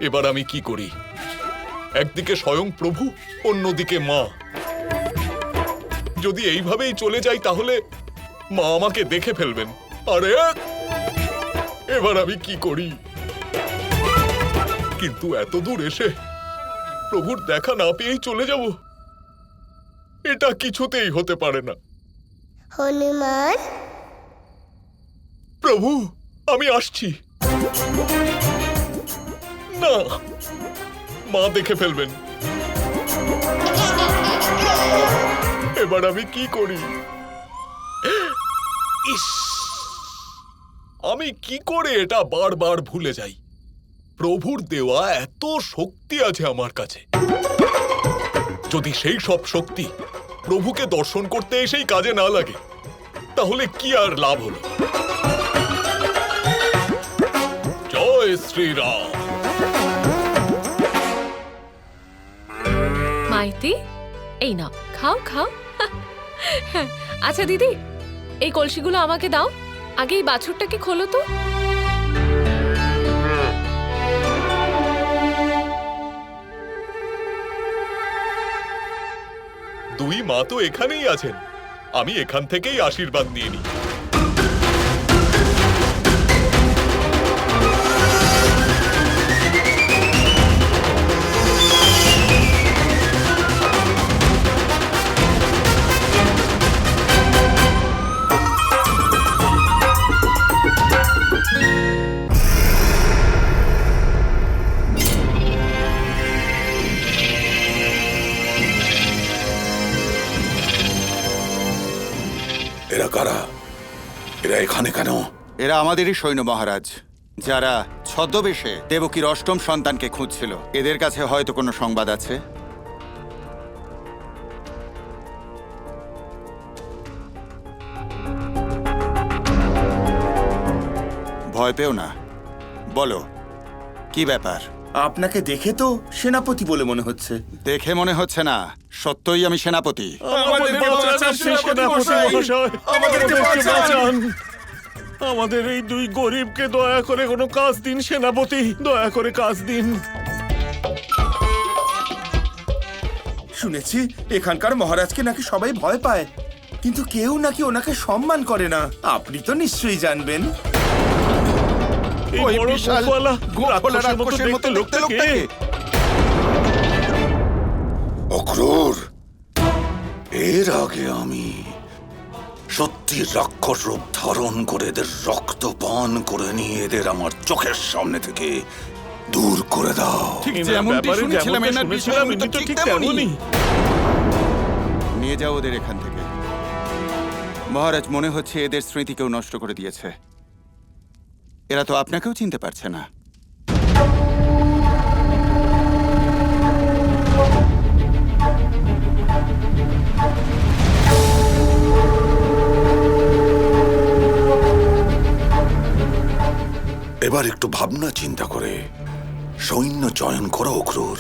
এবার আমি কি করি? একদিকে স্বয়ং প্রভু, অন্যদিকে মা। যদি এইভাবেই চলে যাই তাহলে মা আমাকে দেখে ফেলবেন। আরে এবার আমি কি করি? কিন্তু এত দূর এসে প্রভুর দেখা না পেয়েই চলে যাব, এটা কিছুতেই হতে পারে না। হনুমান, প্রভু, আমি আসছি। না, মা দেখে ফেলবেন। এবার আমি কি করি? ইস, আমি কি করে এটা বারবার ভুলে যাই? প্রভুর দেওয়া এত শক্তি আছে আমার কাছে। যদি সেই সব শক্তি প্রভুকে দর্শন করতে এসেই কাজে না লাগে, তাহলে কি আর লাভ হলো? জয় শ্রীরাম। মাইতি, এই নাও, খাও খাও। আচ্ছা দিদি, এই কলসিগুলো আমাকে দাও। আগে এই বাছুরটাকে খোলো তো। দুই মা তো এখানেই আছেন, আমি এখান থেকেই আশীর্বাদ নিয়ে নিই। এরা কারা? এরা এখানে কেন? এরা আমাদেরই সৈন্য মহারাজ, যারা ছদ্মবেশে দেবকীর অষ্টম সন্তানকে খুঁজছিল। এদের কাছে হয়তো কোনো সংবাদ আছে। ভয় পেও না, বলো কি ব্যাপার? আপনাকে দেখে তো সেনাপতি বলে মনে হচ্ছে। দেখে মনে হচ্ছে না, সত্যই আমি সেনাপতি। আমাদের এই দুই গরিবকে দয়া করে কোনো কাজ দিন সেনাপতি, দয়া করে কাজ দিন। শুনেছি এখানকার মহারাজকে নাকি সবাই ভয় পায়, কিন্তু কেউ নাকি ওনাকে সম্মান করে না। আপনি তো নিশ্চয়ই জানবেন। এই ওই বড় বিশাল গোফওয়ালা গোফওয়ালা রাক্ষসের মতো দেখতে লোকটা কে? অক্রূর, এর আগে আমি সত্যি রাক্ষস রূপ ধারণ করে এদের রক্ত পান করে নিয়ে এদের আমার চোখের সামনে থেকে দূর করে দাও। ঠিক যেমনটি ব্যাপারে শুনেছিলাম, যেমনটা এনার শুনেছিলাম, বিষয়গুলো ইনি তো ঠিক ঠিক তেমনই। তেমনই। নিয়ে যাও ওদের এখান থেকে। মহারাজ, মনে হচ্ছে এদের স্মৃতি কেউ নষ্ট করে দিয়েছে। এরা তো আপনাকেও চিনতে পারছে না। এবার একটু ভাবনা চিন্তা করে সৈন্য চয়ন করো অক্রূর,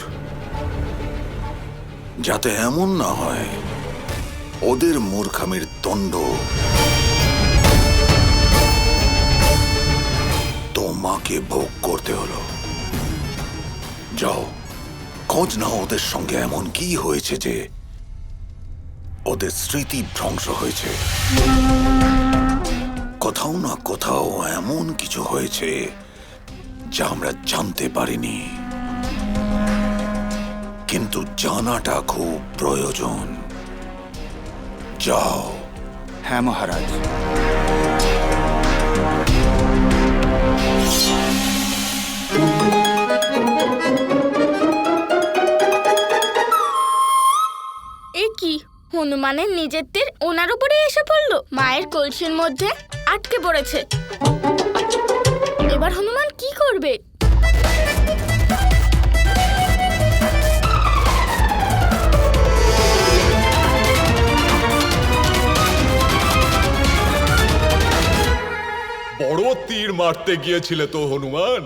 যাতে এমন না হয় ওদের মূর্খামির দণ্ড তোমাকে ভোগ করতে হলো। যাও, খোঁজ নাও ওদের সঙ্গে এমন কি হয়েছে যে ওদের স্মৃতি ধ্বংস হয়েছে। কোথাও না কোথাও এমন কিছু হয়েছে যা আমরা জানতে পারিনি, কিন্তু জানাটা খুব প্রয়োজন। যাও। হ্যাঁ মহারাজ। এ কি? হনুমানের নিজের তীর ওনার উপরে এসে পড়লো। মায়ের কলসির মধ্যে আটকে পড়েছে। এবার হনুমান কি করবে? বড় তীর মারতে গিয়েছিলে তো হনুমান,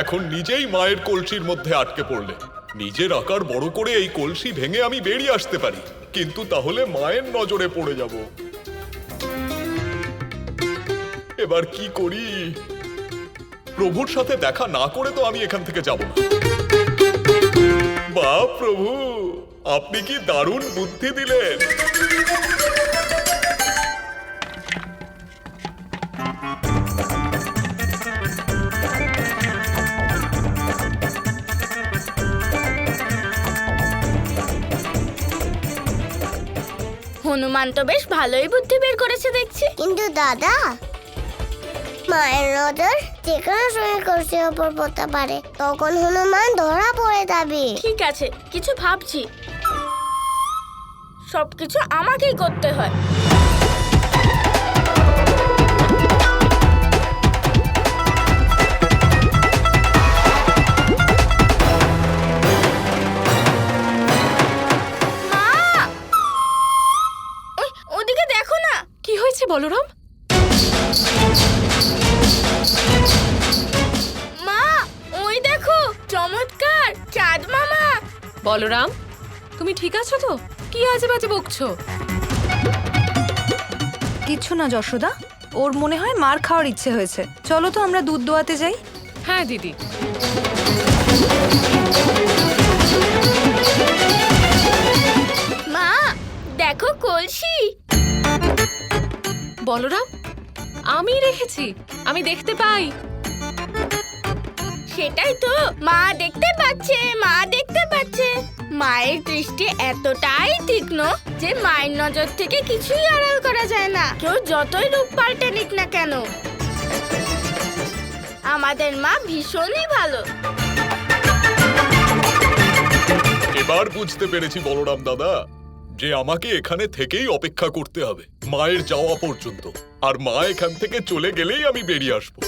এখন নিজেই মায়ের কলসির মধ্যে আটকে পড়লে। নিজের আকার বড় করে এই কলসি ভেঙে আমি বেরিয়ে আসতে পারি, কিন্তু তাহলে মায়ের নজরে পড়ে যাব। এবার কি করি? প্রভুর সাথে দেখা না করে তো আমি এখান থেকে যাব না। বাহ প্রভু, আপনি কি দারুণ বুদ্ধি দিলেন। হনুমান তো বেশ ভালোই বুদ্ধি বের করেছে দেখছি। কিন্তু দাদা, মায়ের নজর যে কোনো সময় কলসির ওপর পড়তে পারে, তখন হনুমান ধরা পড়ে যাবে। ঠিক আছে, কিছু ভাবছি। সবকিছু আমাকেই করতে হয়। মা! ওদিকে দেখো না। কি হয়েছে বলরাম? মা, ওই দেখো, চমৎকার চাঁদ মামা। বলরাম, তুমি ঠিক আছো তো? কি আজে বাজে বকছো? কিছু না যশোদা, ওর মনে হয় মার খাওয়ার ইচ্ছে হয়েছে। চলো তো আমরা দুধ দোয়াতে যাই। হ্যাঁ দিদি। মা, দেখো কলসি। বলরাম, আমি রেখেছি, আমি দেখতে পাই। সেটাই তো, মা দেখতে পাচ্ছে, মা দেখতে পাচ্ছে। মায়ের দৃষ্টি এতটাই তীক্ষ্ণ যে মায়ের নজর থেকে কিছুই আড়াল করা যায় না, কেউ যতই রূপ পাল্টে নিক না কেন। আমাদের মা ভীষণই ভালো। এবার বুঝতে পেরেছি বলরাম দাদা, যে আমাকে এখানে থেকেই অপেক্ষা করতে হবে মায়ের যাওয়া পর্যন্ত, আর মা এখান থেকে চলে গেলেই আমি বেরিয়ে আসবো।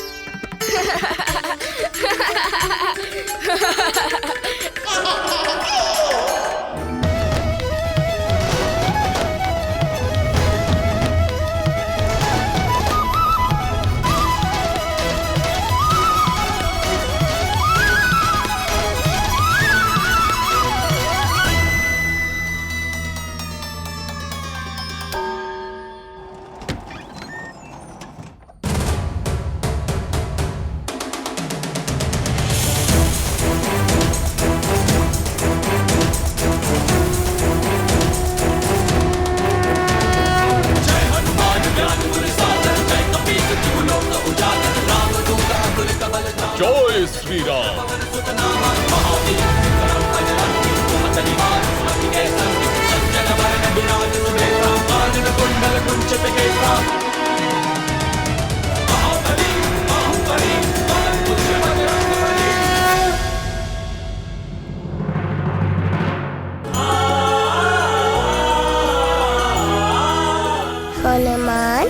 জয় শ্রীরাম। হনুমান,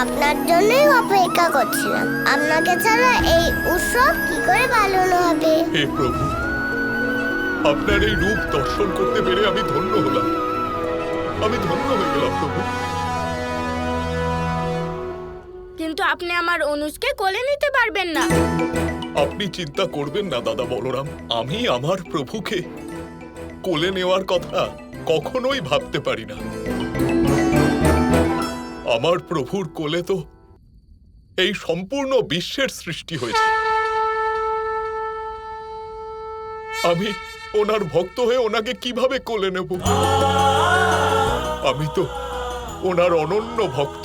আপনার জন্যই অপেক্ষা করছিলাম। আপনাকে ছাড়া এই উৎসব কি করে পালন হবে? হে প্রভু, আপনার এই রূপ দর্শন করতে পেরে আমি ধন্য হলাম। আমি ধন্য হয়ে গেলাম প্রভু। কিন্তু আপনি আমার অনুজকে কোলে নিতে পারবেন না। আপনি চিন্তা করবেন না দাদা বলরাম, আমি আমার প্রভুকে কোলে নেওয়ার কথা কখনোই ভাবতে পারি না। আমার প্রভুর কোলে তো এই সম্পূর্ণ বিশ্বের সৃষ্টি হয়েছে। আমি ওনার ভক্ত হয়ে ওনাকে কিভাবে কোলে নেব? আমি তো ওনার অনন্য ভক্ত,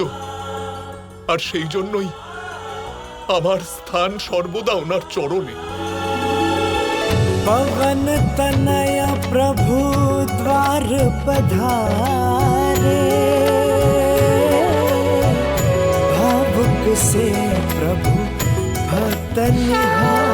আর সেই জন্যই আমার স্থান সর্বদা ওনার চরণে। पवन तनया प्रभु द्वार पधारे, भावुक से प्रभु भक्त निहारे।